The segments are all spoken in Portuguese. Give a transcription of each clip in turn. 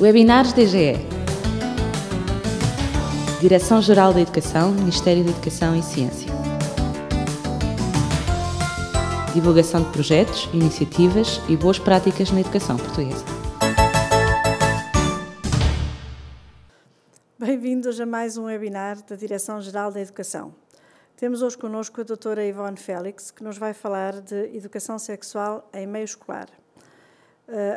Webinars DGE. Direção-Geral da Educação, Ministério da Educação e Ciência. Divulgação de projetos, iniciativas e boas práticas na educação portuguesa. Bem-vindos a mais um webinar da Direção-Geral da Educação. Temos hoje connosco a doutora Ivone Félix, que nos vai falar de educação sexual em meio escolar.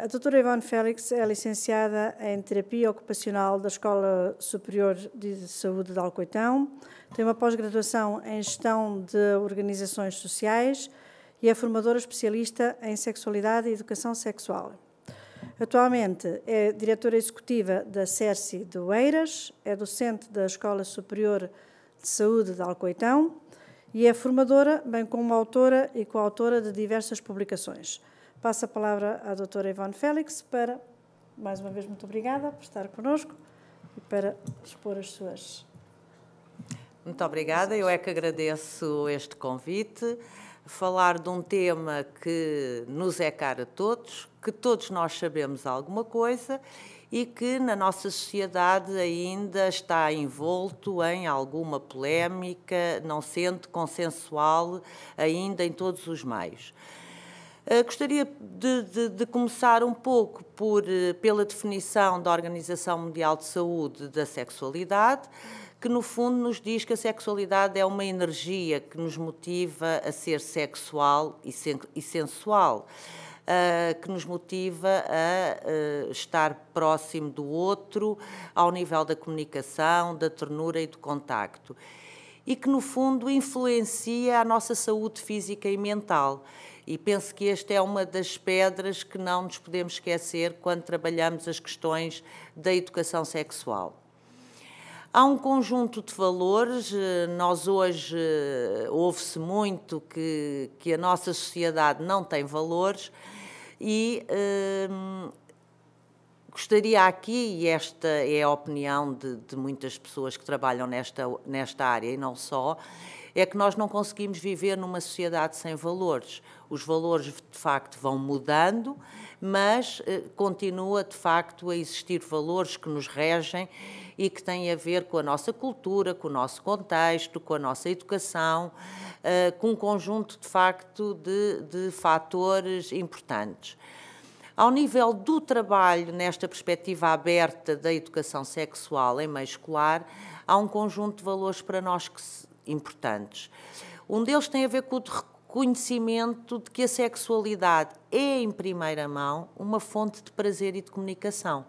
A doutora Ivone Félix é licenciada em Terapia Ocupacional da Escola Superior de Saúde de Alcoitão, tem uma pós-graduação em Gestão de Organizações Sociais e é formadora especialista em Sexualidade e Educação Sexual. Atualmente é diretora executiva da SERSI de Oeiras, é docente da Escola Superior de Saúde de Alcoitão e é formadora, bem como autora e coautora de diversas publicações. Passo a palavra à doutora Ivone Félix para, mais uma vez, muito obrigada por estar connosco e para expor as suas... Muito obrigada, eu é que agradeço este convite. Falar de um tema que nos é caro a todos, que todos nós sabemos alguma coisa e que na nossa sociedade ainda está envolto em alguma polémica, não sendo consensual ainda em todos os meios. Gostaria de começar um pouco pela definição da Organização Mundial de Saúde da sexualidade, que no fundo nos diz que a sexualidade é uma energia que nos motiva a ser sexual e sensual, que nos motiva a estar próximo do outro, ao nível da comunicação, da ternura e do contacto, e que no fundo influencia a nossa saúde física e mental. E penso que esta é uma das pedras que não nos podemos esquecer quando trabalhamos as questões da educação sexual. Há um conjunto de valores, nós hoje ouve-se muito que a nossa sociedade não tem valores e gostaria aqui, e esta é a opinião de muitas pessoas que trabalham nesta área e não só, é que nós não conseguimos viver numa sociedade sem valores. Os valores, de facto, vão mudando, mas continua, de facto, a existir valores que nos regem e que têm a ver com a nossa cultura, com o nosso contexto, com a nossa educação, com um conjunto, de facto, de fatores importantes. Ao nível do trabalho, nesta perspectiva aberta da educação sexual em meio escolar, há um conjunto de valores para nós importantes. Um deles tem a ver com o reconhecimento de que a sexualidade é, em primeira mão, uma fonte de prazer e de comunicação.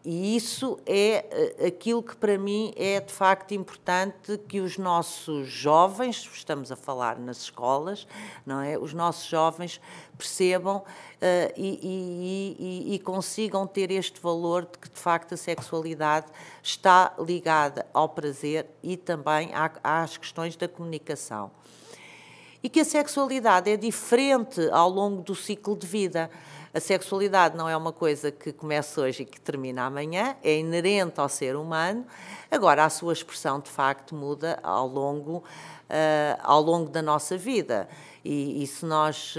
E isso é aquilo que para mim é de facto importante que os nossos jovens, estamos a falar nas escolas, não é? Os nossos jovens percebam e consigam ter este valor de que de facto a sexualidade está ligada ao prazer e também às questões da comunicação. E que a sexualidade é diferente ao longo do ciclo de vida. A sexualidade não é uma coisa que começa hoje e que termina amanhã, é inerente ao ser humano. Agora, a sua expressão, de facto, muda ao longo da nossa vida. E se nós,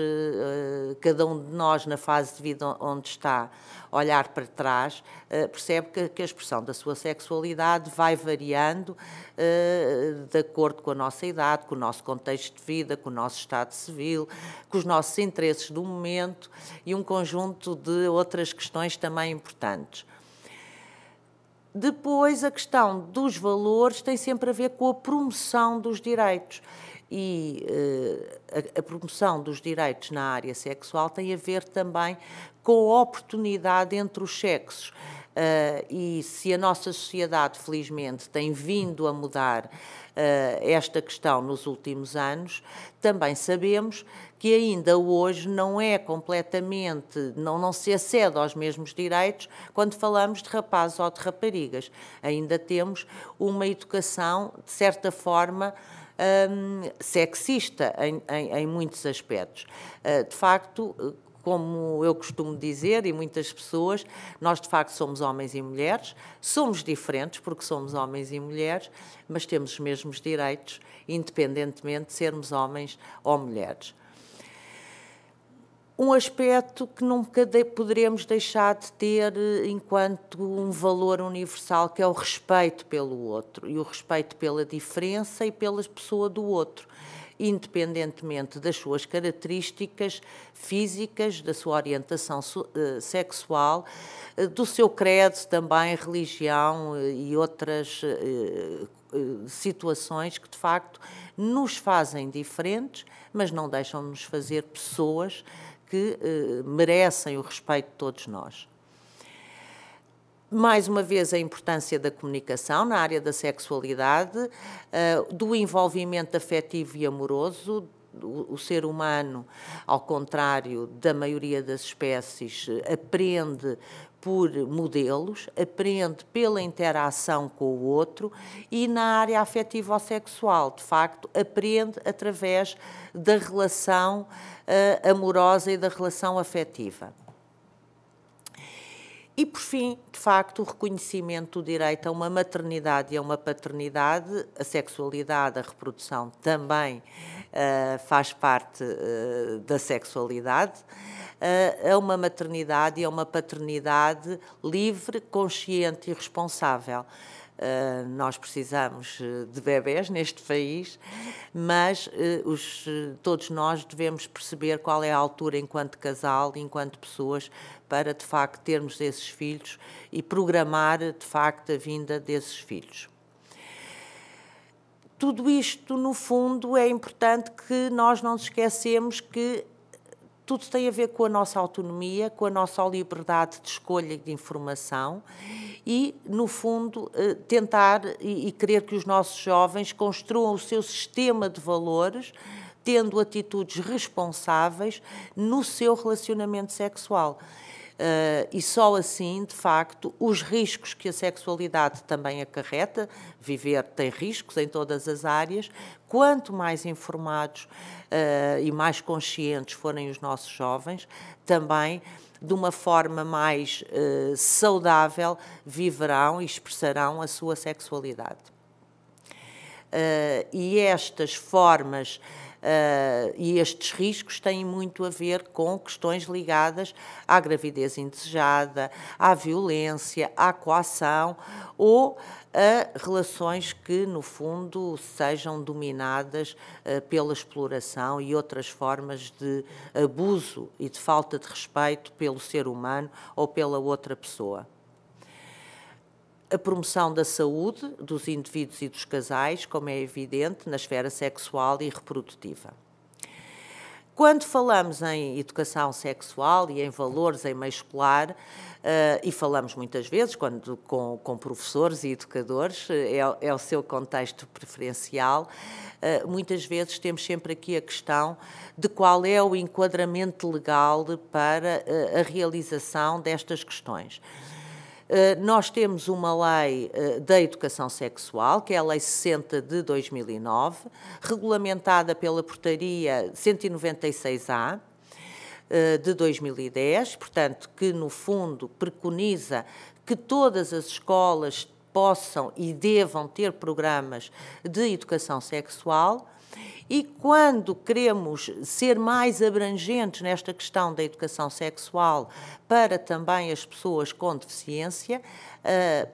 cada um de nós, na fase de vida onde está, olhar para trás, percebe que a expressão da sua sexualidade vai variando de acordo com a nossa idade, com o nosso contexto de vida, com o nosso estado civil, com os nossos interesses do momento e um conjunto de outras questões também importantes. Depois, a questão dos valores tem sempre a ver com a promoção dos direitos. E a promoção dos direitos na área sexual tem a ver também com a oportunidade entre os sexos. E se a nossa sociedade, felizmente, tem vindo a mudar esta questão nos últimos anos, também sabemos que ainda hoje não é completamente, não se acede aos mesmos direitos quando falamos de rapazes ou de raparigas. Ainda temos uma educação, de certa forma, sexista em muitos aspectos. De facto, como eu costumo dizer, e muitas pessoas, nós de facto somos homens e mulheres, somos diferentes porque somos homens e mulheres, mas temos os mesmos direitos, independentemente de sermos homens ou mulheres. um aspecto que nunca poderemos deixar de ter enquanto um valor universal, que é o respeito pelo outro e o respeito pela diferença e pela pessoa do outro, independentemente das suas características físicas, da sua orientação sexual, do seu credo também, religião e outras situações que, de facto, nos fazem diferentes, mas não deixam-nos fazer pessoas que merecem o respeito de todos nós. Mais uma vez, a importância da comunicação na área da sexualidade, do envolvimento afetivo e amoroso. O ser humano, ao contrário da maioria das espécies, aprende por modelos, aprende pela interação com o outro e na área afetivo-sexual, de facto, aprende através da relação amorosa e da relação afetiva. E, por fim, de facto, o reconhecimento do direito a uma maternidade e a uma paternidade, a sexualidade, a reprodução também faz parte da sexualidade, a uma maternidade e a uma paternidade livre, consciente e responsável. Nós precisamos de bebés neste país, mas todos nós devemos perceber qual é a altura enquanto casal, enquanto pessoas, para de facto termos esses filhos e programar de facto a vinda desses filhos. Tudo isto, no fundo, é importante que nós não nos esquecemos que tudo tem a ver com a nossa autonomia, com a nossa liberdade de escolha e de informação e, no fundo, tentar e querer que os nossos jovens construam o seu sistema de valores, tendo atitudes responsáveis no seu relacionamento sexual. E só assim, de facto, os riscos que a sexualidade também acarreta, viver tem riscos em todas as áreas, quanto mais informados e mais conscientes forem os nossos jovens, também de uma forma mais saudável viverão e expressarão a sua sexualidade. E estas formas e estes riscos têm muito a ver com questões ligadas à gravidez indesejada, à violência, à coação ou a relações que, no fundo, sejam dominadas pela exploração e outras formas de abuso e de falta de respeito pelo ser humano ou pela outra pessoa. A promoção da saúde dos indivíduos e dos casais, como é evidente, na esfera sexual e reprodutiva. Quando falamos em educação sexual e em valores em meio escolar, e falamos muitas vezes com professores e educadores, é o seu contexto preferencial, muitas vezes temos sempre aqui a questão de qual é o enquadramento legal para a realização destas questões. Nós temos uma lei da educação sexual, que é a Lei 60 de 2009, regulamentada pela Portaria 196-A de 2010, portanto, que no fundo preconiza que todas as escolas possam e devam ter programas de educação sexual. E quando queremos ser mais abrangentes nesta questão da educação sexual para também as pessoas com deficiência,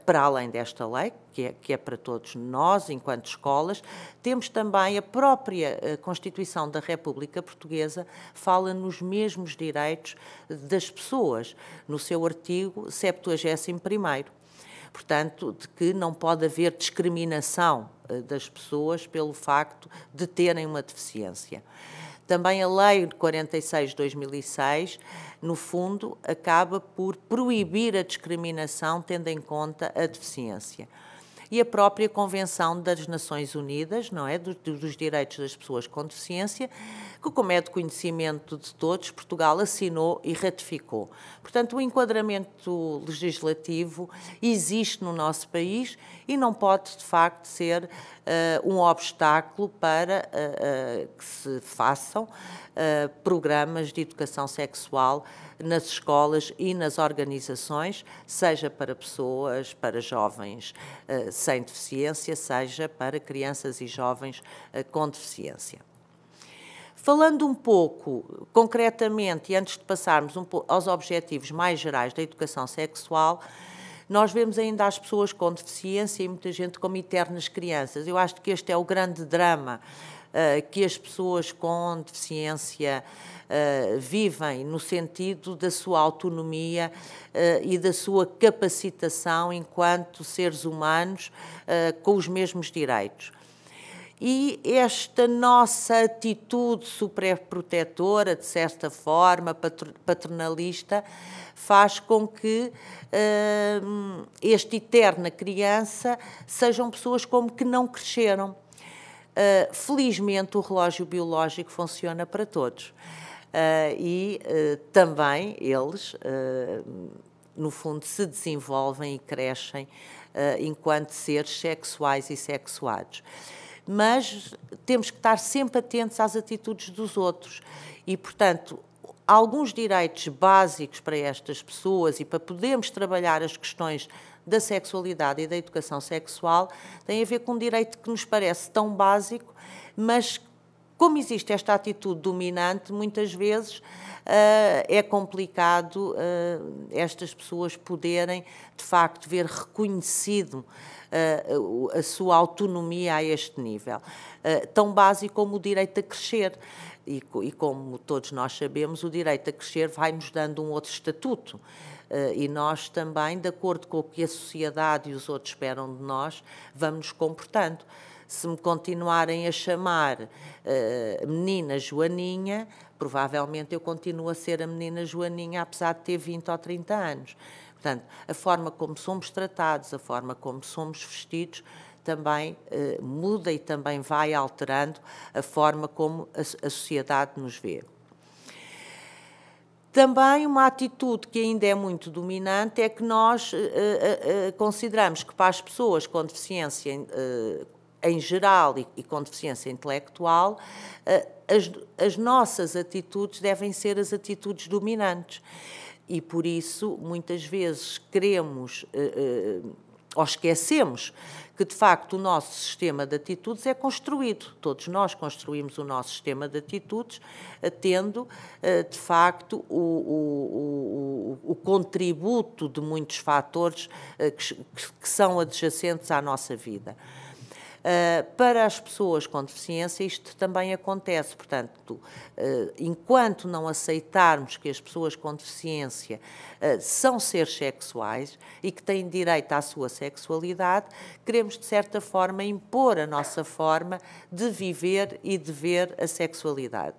para além desta lei, que é para todos nós, enquanto escolas, temos também a própria Constituição da República Portuguesa, fala nos mesmos direitos das pessoas, no seu artigo 71º. Portanto, de que não pode haver discriminação das pessoas pelo facto de terem uma deficiência. Também a Lei 46 de 2006, no fundo, acaba por proibir a discriminação tendo em conta a deficiência. E a própria Convenção das Nações Unidas, não é, dos Direitos das Pessoas com Deficiência, que, como é de conhecimento de todos, Portugal assinou e ratificou. Portanto, o enquadramento legislativo existe no nosso país e não pode, de facto, ser um obstáculo para que se façam programas de educação sexual nas escolas e nas organizações, seja para pessoas, para jovens sem deficiência, seja para crianças e jovens com deficiência. Falando um pouco, concretamente, e antes de passarmos aos objetivos mais gerais da educação sexual, nós vemos ainda as pessoas com deficiência e muita gente como eternas crianças. Eu acho que este é o grande drama que as pessoas com deficiência vivem, no sentido da sua autonomia e da sua capacitação enquanto seres humanos com os mesmos direitos. E esta nossa atitude superprotetora, de certa forma, paternalista, faz com que esta eterna criança sejam pessoas como que não cresceram. Felizmente, o relógio biológico funciona para todos. Também eles, no fundo, se desenvolvem e crescem enquanto seres sexuais e sexuados. Mas temos que estar sempre atentos às atitudes dos outros e, portanto, alguns direitos básicos para estas pessoas e para podermos trabalhar as questões da sexualidade e da educação sexual têm a ver com um direito que nos parece tão básico, mas como existe esta atitude dominante, muitas vezes é complicado estas pessoas poderem, de facto, ver reconhecido a sua autonomia a este nível. Tão básico como o direito a crescer. E como todos nós sabemos, o direito a crescer vai-nos dando um outro estatuto. E nós também, de acordo com o que a sociedade e os outros esperam de nós, vamos nos comportando. Se me continuarem a chamar menina Joaninha, provavelmente eu continuo a ser a menina Joaninha, apesar de ter 20 ou 30 anos. Portanto, a forma como somos tratados, a forma como somos vestidos, também muda e também vai alterando a forma como a sociedade nos vê. Também uma atitude que ainda é muito dominante é que nós consideramos que para as pessoas com deficiência em geral e com deficiência intelectual, as nossas atitudes devem ser as atitudes dominantes. E, por isso, muitas vezes queremos ou esquecemos que, de facto, o nosso sistema de atitudes é construído. Todos nós construímos o nosso sistema de atitudes tendo, de facto, o contributo de muitos fatores que são adjacentes à nossa vida. Para as pessoas com deficiência isto também acontece, portanto, enquanto não aceitarmos que as pessoas com deficiência são seres sexuais e que têm direito à sua sexualidade, queremos de certa forma impor a nossa forma de viver e de ver a sexualidade.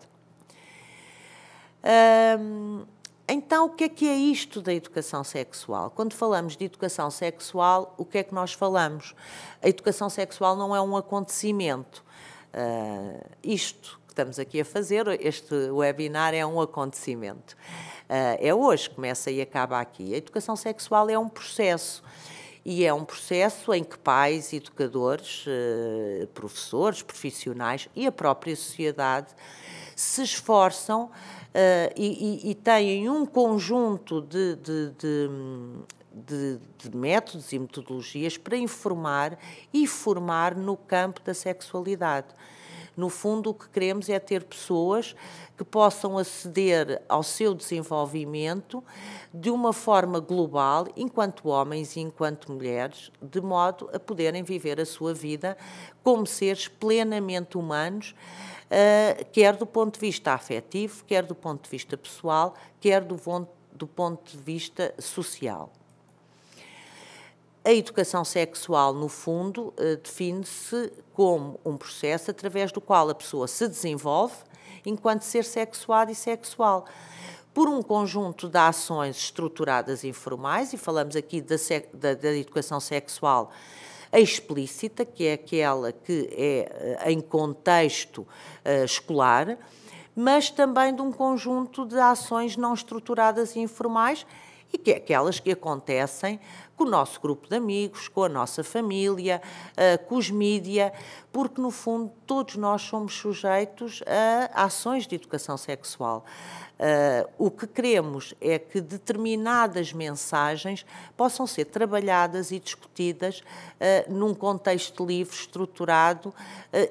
Então, o que é isto da educação sexual? Quando falamos de educação sexual, o que é que nós falamos? A educação sexual não é um acontecimento. Isto que estamos aqui a fazer, este webinar é um acontecimento. É hoje, começa e acaba aqui. A educação sexual é um processo. E é um processo em que pais, educadores, professores, profissionais e a própria sociedade se esforçam e têm um conjunto de métodos e metodologias para informar e formar no campo da sexualidade. No fundo, o que queremos é ter pessoas que possam aceder ao seu desenvolvimento de uma forma global, enquanto homens e enquanto mulheres, de modo a poderem viver a sua vida como seres plenamente humanos, quer do ponto de vista afetivo, quer do ponto de vista pessoal, quer do ponto de vista social. A educação sexual, no fundo, define-se como um processo através do qual a pessoa se desenvolve enquanto ser sexuado e sexual, por um conjunto de ações estruturadas informais, e falamos aqui da educação sexual explícita, que é aquela que é em contexto escolar, mas também de um conjunto de ações não estruturadas e informais e que é aquelas que acontecem com o nosso grupo de amigos, com a nossa família, com os mídia, porque, no fundo, todos nós somos sujeitos a ações de educação sexual. O que queremos é que determinadas mensagens possam ser trabalhadas e discutidas num contexto livre, estruturado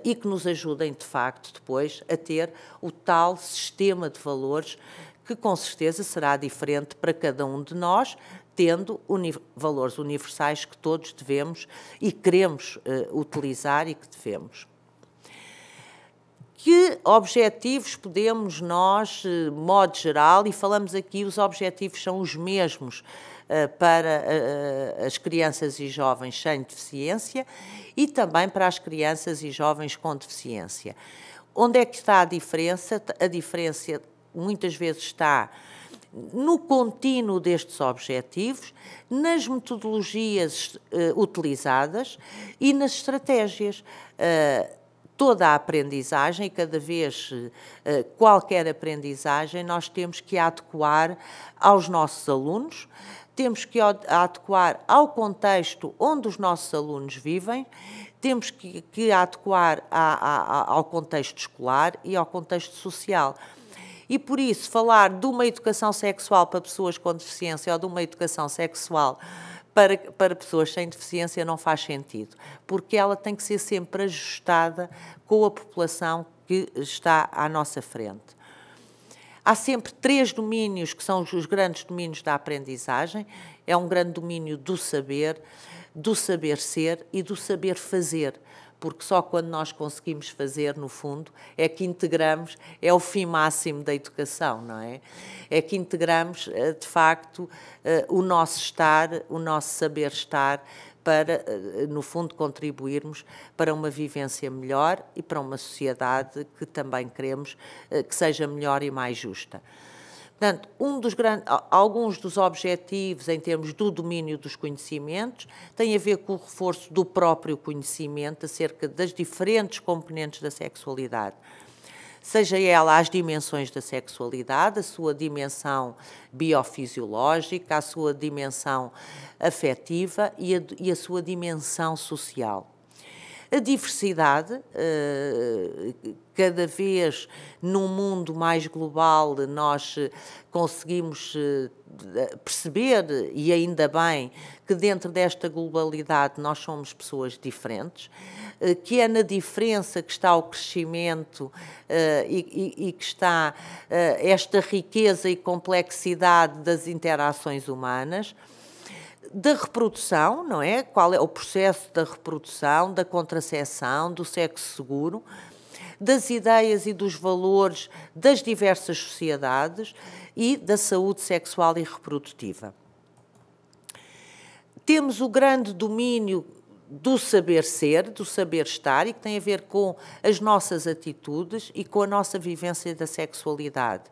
e que nos ajudem, de facto, depois a ter o tal sistema de valores que, com certeza, será diferente para cada um de nós, tendo valores universais que todos devemos e queremos utilizar e que devemos. Que objetivos podemos nós, modo geral, e falamos aqui, os objetivos são os mesmos para as crianças e jovens sem deficiência e também para as crianças e jovens com deficiência. Onde é que está a diferença? A diferença muitas vezes está no contínuo destes objetivos, nas metodologias utilizadas e nas estratégias. Toda a aprendizagem, e cada vez qualquer aprendizagem, nós temos que adequar aos nossos alunos, temos que adequar ao contexto onde os nossos alunos vivem, temos que adequar ao contexto escolar e ao contexto social. E, por isso, falar de uma educação sexual para pessoas com deficiência ou de uma educação sexual para pessoas sem deficiência não faz sentido, porque ela tem que ser sempre ajustada com a população que está à nossa frente. Há sempre 3 domínios que são os grandes domínios da aprendizagem. É um grande domínio do saber ser e do saber fazer, porque só quando nós conseguimos fazer, no fundo, é que integramos, é o fim máximo da educação, não é? É que integramos, de facto, o nosso estar, o nosso saber estar, para, no fundo, contribuirmos para uma vivência melhor e para uma sociedade que também queremos que seja melhor e mais justa. Portanto, alguns dos objetivos em termos do domínio dos conhecimentos têm a ver com o reforço do próprio conhecimento acerca das diferentes componentes da sexualidade. Seja ela as dimensões da sexualidade, a sua dimensão biofisiológica, a sua dimensão afetiva e a sua dimensão social. A diversidade, cada vez num mundo mais global, nós conseguimos perceber, e ainda bem, que dentro desta globalidade nós somos pessoas diferentes, que é na diferença que está o crescimento e que está esta riqueza e complexidade das interações humanas. Da reprodução, não é? Qual é o processo da reprodução, da contracepção, do sexo seguro, das ideias e dos valores das diversas sociedades e da saúde sexual e reprodutiva. Temos o grande domínio do saber ser, do saber estar, e que tem a ver com as nossas atitudes e com a nossa vivência da sexualidade.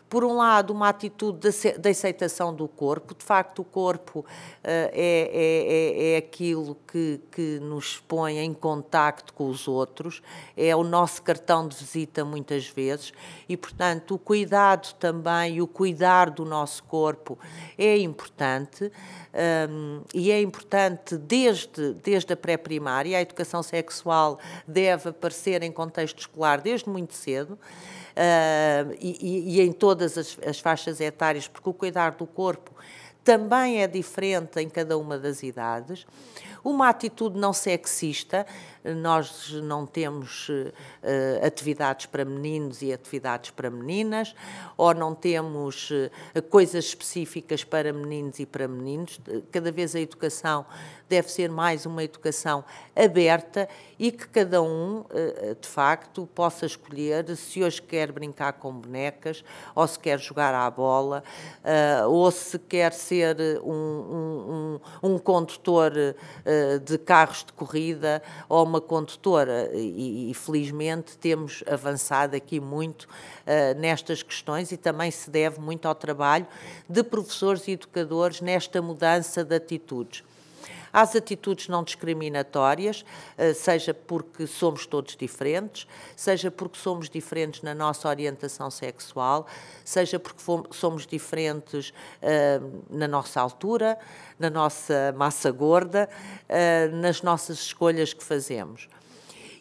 Por um lado, uma atitude de aceitação do corpo. De facto, o corpo é aquilo que nos põe em contacto com os outros, é o nosso cartão de visita muitas vezes e, portanto, o cuidado também e o cuidar do nosso corpo é importante. E é importante desde a pré-primária. A educação sexual deve aparecer em contexto escolar desde muito cedo. E em todas as faixas etárias, porque o cuidar do corpo também é diferente em cada uma das idades. Uma atitude não sexista, nós não temos atividades para meninos e atividades para meninas, ou não temos coisas específicas para meninos e para meninos. Cada vez a educação deve ser mais uma educação aberta e que cada um, de facto, possa escolher se hoje quer brincar com bonecas, ou se quer jogar à bola, ou se quer ser um condutor de carros de corrida ou uma condutora. E felizmente temos avançado aqui muito nestas questões e também se deve muito ao trabalho de professores e educadores nesta mudança de atitudes. às atitudes não discriminatórias, seja porque somos todos diferentes, seja porque somos diferentes na nossa orientação sexual, seja porque somos diferentes na nossa altura, na nossa massa gorda, nas nossas escolhas que fazemos.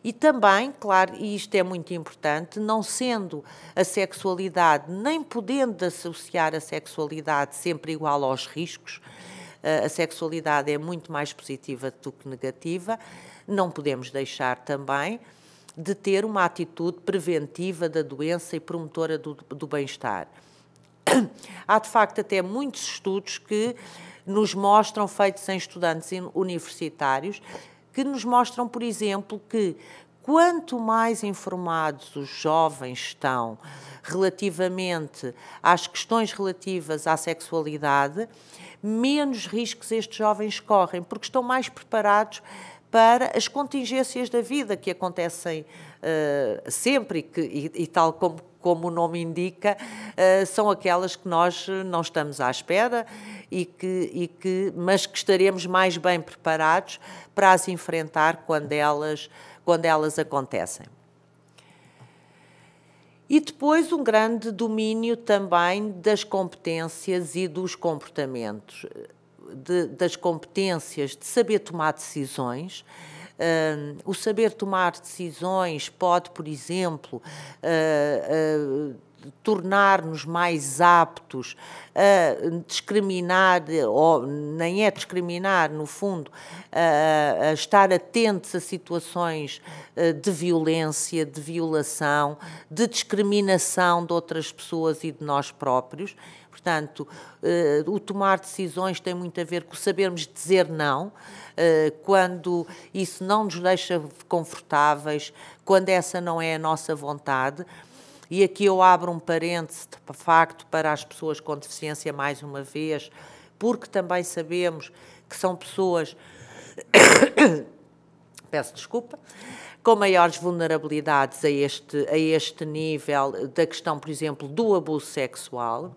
E também, claro, e isto é muito importante, não sendo a sexualidade, nem podendo associar a sexualidade sempre igual aos riscos, a sexualidade é muito mais positiva do que negativa, não podemos deixar também de ter uma atitude preventiva da doença e promotora do bem-estar. Há, de facto, até muitos estudos que nos mostram, feitos em estudantes universitários, que nos mostram, por exemplo, que quanto mais informados os jovens estão relativamente às questões relativas à sexualidade, menos riscos estes jovens correm, porque estão mais preparados para as contingências da vida que acontecem sempre e tal como o nome indica, são aquelas que nós não estamos à espera mas que estaremos mais bem preparados para as enfrentar quando elas acontecem. E depois um grande domínio também das competências e dos comportamentos, das competências de saber tomar decisões. O saber tomar decisões pode, por exemplo, tornar-nos mais aptos a discriminar, ou nem é discriminar, no fundo, a estar atentos a situações de violência, de violação, de discriminação de outras pessoas e de nós próprios. Portanto, o tomar decisões tem muito a ver com sabermos dizer não, quando isso não nos deixa confortáveis, quando essa não é a nossa vontade. E aqui eu abro um parêntese, de facto, para as pessoas com deficiência, mais uma vez, porque também sabemos que são pessoas, peço desculpa, com maiores vulnerabilidades a este nível da questão, por exemplo, do abuso sexual,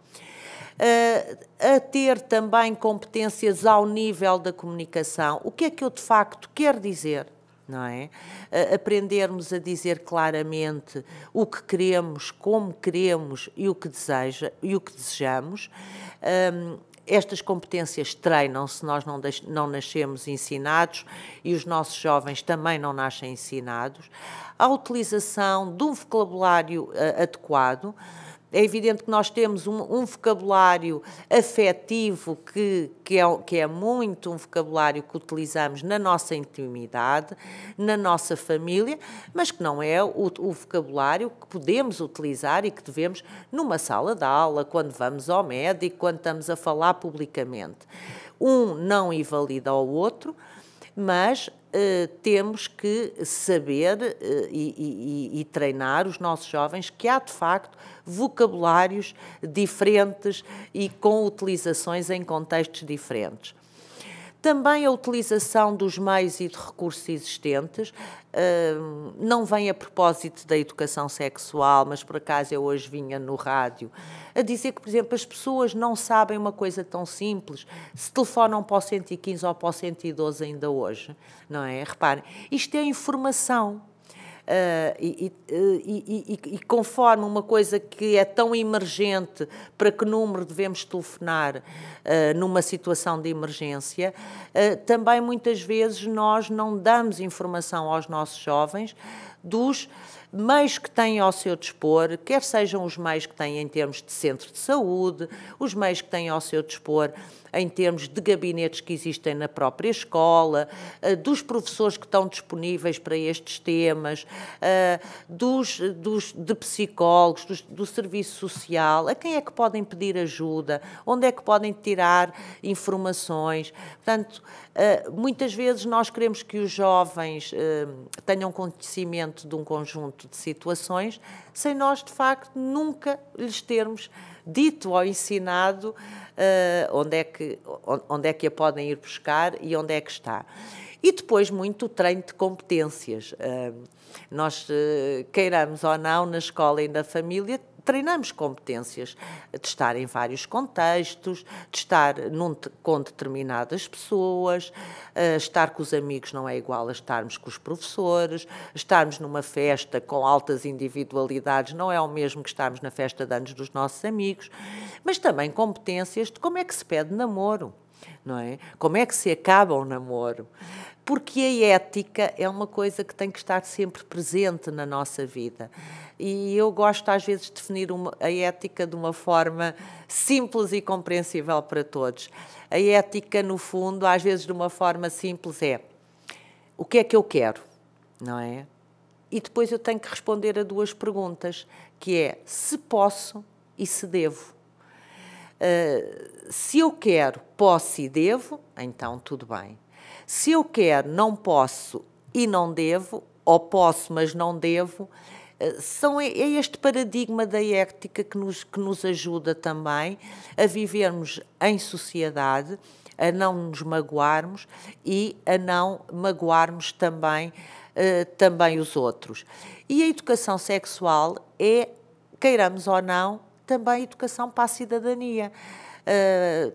a ter também competências ao nível da comunicação. O que é que eu, de facto, quero dizer? Não é? Aprendermos a dizer claramente o que queremos, como queremos e o que desejamos. Estas competências treinam-se, nós não nascemos ensinados e os nossos jovens também não nascem ensinados. A utilização de um vocabulário adequado. É evidente que nós temos um vocabulário afetivo que é muito um vocabulário que utilizamos na nossa intimidade, na nossa família, mas que não é o vocabulário que podemos utilizar e que devemos numa sala de aula, quando vamos ao médico, quando estamos a falar publicamente. Um não invalida o outro, mas temos que saber e treinar os nossos jovens que há, de facto, vocabulários diferentes e com utilizações em contextos diferentes. Também a utilização dos meios e de recursos existentes não vem a propósito da educação sexual, mas por acaso eu hoje vinha no rádio a dizer que, por exemplo, as pessoas não sabem uma coisa tão simples, se telefonam para o 115 ou para o 112 ainda hoje, não é? Reparem, isto é informação. E conforme uma coisa que é tão emergente, para que número devemos telefonar numa situação de emergência, também muitas vezes nós não damos informação aos nossos jovens dos meios que têm ao seu dispor, quer sejam os meios que têm em termos de centro de saúde, os meios que têm ao seu dispor em termos de gabinetes que existem na própria escola, dos professores que estão disponíveis para estes temas, de psicólogos, do serviço social, a quem é que podem pedir ajuda, onde é que podem tirar informações. Portanto, muitas vezes nós queremos que os jovens tenham conhecimento de um conjunto de situações, sem nós, de facto, nunca lhes termos dito ou ensinado onde é que a podem ir buscar e onde é que está. E depois muito o treino de competências. Nós, queiramos ou não, na escola e na família, treinamos competências de estar em vários contextos, de estar com determinadas pessoas, estar com os amigos não é igual a estarmos com os professores, estarmos numa festa com altas individualidades não é o mesmo que estarmos na festa de anos dos nossos amigos, mas também competências de como é que se pede namoro, não é? Como é que se acaba um namoro? Porque a ética é uma coisa que tem que estar sempre presente na nossa vida. E eu gosto, às vezes, de definir a ética de uma forma simples e compreensível para todos. A ética, no fundo, às vezes, de uma forma simples, é o que é que eu quero, não é? E depois eu tenho que responder a duas perguntas, que é se posso e se devo. Se eu quero, posso e devo, então tudo bem. Se eu quero, não posso e não devo, ou posso, mas não devo, é este paradigma da ética que nos ajuda também a vivermos em sociedade, a não nos magoarmos e a não magoarmos também os outros. E a educação sexual é, queiramos ou não, também educação para a cidadania.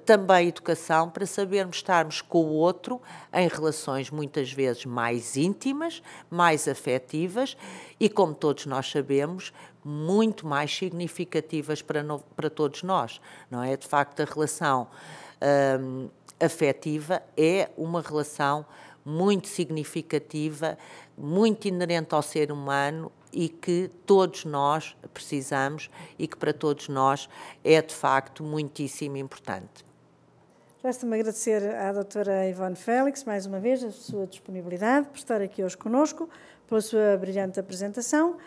Também educação para sabermos estarmos com o outro em relações muitas vezes mais íntimas, mais afetivas e, como todos nós sabemos, muito mais significativas para todos nós, não é? De facto, a relação afetiva é uma relação muito significativa, muito inerente ao ser humano e que todos nós precisamos e que para todos nós é, de facto, muitíssimo importante. Resta-me agradecer à doutora Ivone Félix, mais uma vez, a sua disponibilidade por estar aqui hoje connosco, pela sua brilhante apresentação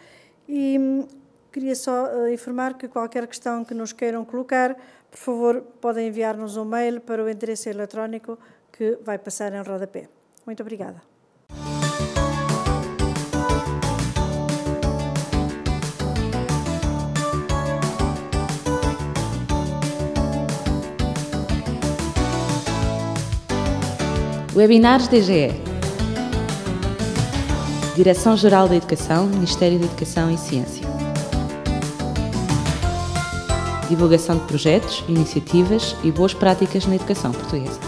e queria só informar que qualquer questão que nos queiram colocar, por favor, podem enviar-nos um mail para o endereço eletrónico que vai passar em rodapé. Muito obrigada. Webinars DGE. Direção-Geral da Educação, Ministério da Educação e Ciência. Divulgação de projetos, iniciativas e boas práticas na educação portuguesa.